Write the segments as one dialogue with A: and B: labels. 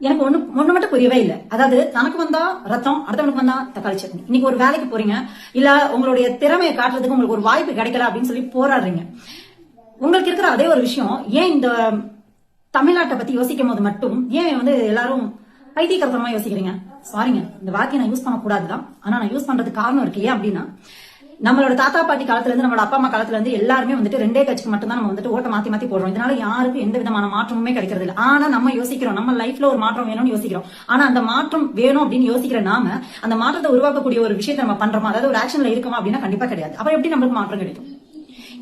A: எனக்கு ஒண்ணு மட்டும் புரியவே இல்லை. அதாவது தனக்கு வந்தா ரத்தம், அடுத்தவனுக்கு வந்தா தக்காளி சட்னி. இன்னைக்கு ஒரு வேலைக்கு போறீங்க, இல்ல உங்களுடைய திறமையை காட்டுறதுக்கு உங்களுக்கு ஒரு வாய்ப்பு கிடைக்கல அப்படின்னு சொல்லி போராடுறீங்க. உங்களுக்கு இருக்கிற அதே ஒரு விஷயம் ஏன் இந்த தமிழ்நாட்டை பத்தி யோசிக்கும் போது மட்டும் ஏன் வந்து எல்லாரும் பைத்தியக்காரத்தனமா யோசிக்கிறீங்க? சாரிங்க, இந்த வார்த்தையை நான் யூஸ் பண்ணக்கூடாதுதான். ஆனா நான் யூஸ் பண்றதுக்கு காரணம் இருக்கு. ஏன் அப்படின்னா, நம்மளோட தாத்தா பாட்டி காலத்துல இருந்து நம்மளோட அப்பா அம்மா காலத்துல இருந்து எல்லாருமே வந்துட்டு ரெண்டே கட்சிக்கு மட்டும் தான் நம்ம வந்துட்டு ஓட்ட மாத்தி மாத்தி போடுறோம். இதனால யாருக்கும் எந்த விதமான மாற்றமுமே கிடைக்கிறது இல்லை. ஆனா நம்ம யோசிக்கிறோம், நம்ம லைஃப்ல ஒரு மாற்றம் வேணும்னு யோசிக்கிறோம். ஆனா அந்த மாற்றம் வேணும் அப்படின்னு யோசிக்கிற நாம அந்த மாற்றத்தை உருவாக்கக்கூடிய ஒரு விஷயத்தை நம்ம பண்றோமா, அதாவது ஒரு ஆக்ஷன்ல இருக்குமா அப்படின்னா கண்டிப்பா கிடையாது. அப்புறம் எப்படி நம்மளுக்கு மாற்றம் கிடைக்கும்?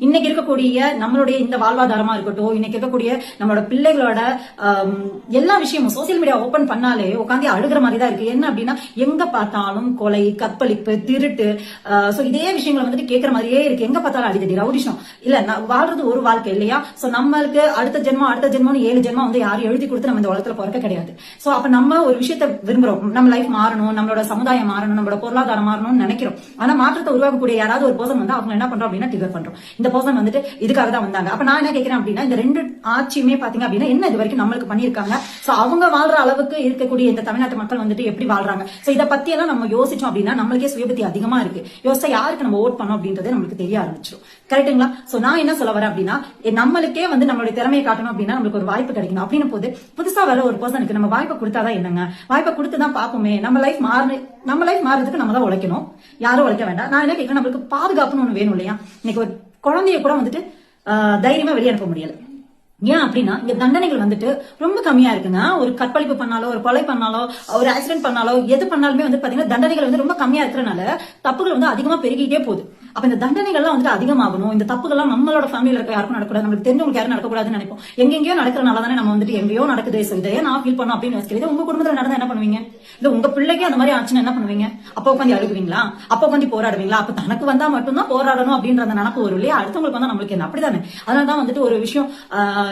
A: இன்னைக்கு இருக்கக்கூடிய நம்மளுடைய இந்த வாழ்வாதாரமா இருக்கட்டும், இன்னைக்கு இருக்கக்கூடிய நம்மளோட பிள்ளைகளோட எல்லா விஷயமும் சோசியல் மீடியா ஓபன் பண்ணாலே உட்காந்து அழுகிற மாதிரி தான் இருக்கு. என்ன அப்படின்னா, எங்க பார்த்தாலும் கொலை, கற்பழிப்பு, திருட்டு, இதே விஷயங்களை வந்துட்டு கேட்கற மாதிரியே இருக்கு. எங்க பார்த்தாலும் அடிதடி, ரவுடிஷம். இல்ல, வாழ்றது ஒரு வாழ்க்கை இல்லையா? சோ நம்மளுக்கு அடுத்த ஜென்மம் 7 ஜென்மம் வந்து யாரும் எழுதி கொடுத்து நம்ம இந்த உலகத்துல பிறக்க கிடையாது. சோ அப்ப நம்ம ஒரு விஷயத்த விரும்புறோம், நம்ம லைஃப் மாறணும், நம்மளோட சமுதாயம் மாறணும், நம்மளோட பொருளாதாரம் மாறணும்னு நினைக்கிறோம். ஆனா மாற்றத்தை உருவாக்கக்கூடிய யாராவது ஒரு பர்சன் வந்து அவங்க என்ன பண்றோம் அப்படின்னா ட்ரிகர் பண்றோம். இந்த பர்சன் வந்துட்டு இதுக்காக தான் வந்தாங்க. அப்ப நான் என்ன கேட்கிறேன் அப்படின்னா, இந்த ரெண்டு ஆட்சியுமே பாத்தீங்க அப்படின்னா என்ன இது வரைக்கும் நம்மளுக்கு பண்ணிருக்காங்க? சோ அவங்க வாழ்ற அளவுக்கு இருக்கக்கூடிய இந்த தமிழ்நாட்டு மக்கள் வந்துட்டு எப்படி வாழ்றாங்க? சோ இதை பத்தி எல்லாம் நம்ம யோசிச்சோம் அப்படின்னா நம்மளுக்கே சுயபுத்தி அதிகமா இருக்கு. யோசிச்சா யாருக்கு நம்ம ஓட் பண்ணோம் அப்படின்றதே நம்மளுக்கு தெரிய ஆரம்பிச்சிடும். கரெக்டுங்களா? சோ நான் என்ன சொல்ல வரேன் அப்படின்னா, நம்மளுக்கே வந்து நம்மளுடைய திறமையை காட்டணும் அப்படின்னா நம்மளுக்கு ஒரு வாய்ப்பு கிடைக்கணும். அப்படின்னு போது புதுசா வர ஒரு பர்சனுக்கு நம்ம வாய்ப்பை கொடுத்தாதான் என்னங்க, வாய்ப்பை கொடுத்துதான் பாப்போமே. நம்ம லைஃப் மாறுறதுக்கு நம்ம தான் உழைக்கணும், யாரும் உழைக்க வேண்டாம். நான் என்ன கேட்கிறேன், நம்மளுக்கு பாதுகாப்புன்னு ஒண்ணு வேணும் இல்லையா? இன்னைக்கு ஒரு குழந்தைய கூட வந்துட்டு தைரியமா வெளியே அனுப்ப முடியல. ஏன் அப்படின்னா, இங்க தண்டனைகள் வந்துட்டு ரொம்ப கம்மியா இருக்குங்க. ஒரு கற்பழிப்பு பண்ணாலோ, ஒரு கொலை பண்ணாலோ, ஒரு ஆக்சிடென்ட் பண்ணாலோ, எது பண்ணாலுமே வந்து பாத்தீங்கன்னா தண்டனைகள் வந்து ரொம்ப கம்மியா இருக்கிறனால தப்புகள் வந்து அதிகமா பெருகிட்டே போகுது. அப்ப இந்த தண்டனைகள்லாம் வந்துட்டு அதிகமாகணும். இந்த தப்புகள்லாம் நம்மளோட ஃபேமிலியில இருக்க யாருக்கும் நடக்கூடாது, நம்மளுக்கு தெரிஞ்சவங்களுக்கு யாரும் நடக்கக்கூடாதுன்னு நினைப்போம். எங்கெங்கயோ நடக்கிறனால தானே நம்ம வந்துட்டு எங்கேயோ நடக்குது, இதையே நான் ஃபீல் பண்ணும் அப்படின்னு யோசிக்கிறது. உங்க குடும்பத்துல நடந்தா என்ன பண்ணுவீங்க? இல்ல உங்க பிள்ளைக்கு அந்த மாதிரி ஆச்சுன்னா என்ன பண்ணுவீங்க? அப்ப உட்காந்து அழுகுவீங்களா? அப்ப உட்காந்து போராடுவீங்களா? அப்ப தனக்கு வந்தா மட்டும்தான் போராடணும் அப்படின்ற அந்த நினைப்பு வரும் இல்லையா? அடுத்தவங்களுக்கு வந்தா நம்மளுக்கு என்ன? அப்படிதானே? அதனாலதான் வந்துட்டு ஒரு விஷயம்,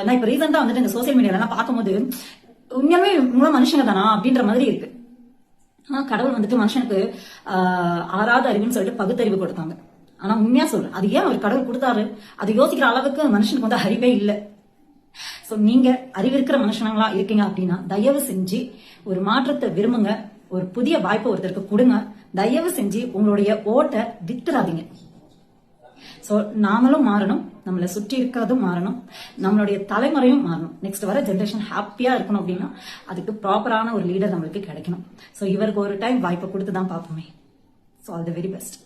A: நான் இப்ப ரீசெண்டா வந்துட்டு இந்த சோசியல் மீடியால எல்லாம் பார்க்கும்போது உண்மையாவே இவங்களும் மனுஷங்க தானா அப்படின்ற மாதிரி இருக்கு. கடவுள் வந்துட்டு மனுஷனுக்கு 6வது அறிவுன்னு சொல்லிட்டு பகுத்தறிவு கொடுத்தாங்க. ஆனா உண்மையா சொல்றேன், அது ஏன் அவர் கடவுள் கொடுத்தாரு? அது யோசிக்கிற அளவுக்கு மனுஷனுக்கு வந்து அறிவே இல்லை. சோ நீங்க அறிவு இருக்கிற மனுஷங்களா இருக்கீங்க அப்படின்னா தயவு செஞ்சு ஒரு மாற்றத்தை விரும்புங்க, ஒரு புதிய வாய்ப்பை ஒருத்தருக்கு கொடுங்க. தயவு செஞ்சு உங்களுடைய ஓட்டை வித்துறாதீங்க. சோ நாமளும் மாறணும், நம்மளை சுற்றி இருக்கிறதும் மாறணும், நம்மளுடைய தலைமுறையும் மாறணும். நெக்ஸ்ட் வர ஜென்ரேஷன் ஹாப்பியா இருக்கணும் அப்படின்னா அதுக்கு ப்ராப்பரான ஒரு லீடர் நம்மளுக்கு கிடைக்கணும். சோ இவருக்கு ஒரு டைம் வாய்ப்பை கொடுத்துதான் பார்ப்போமே. So all the very best.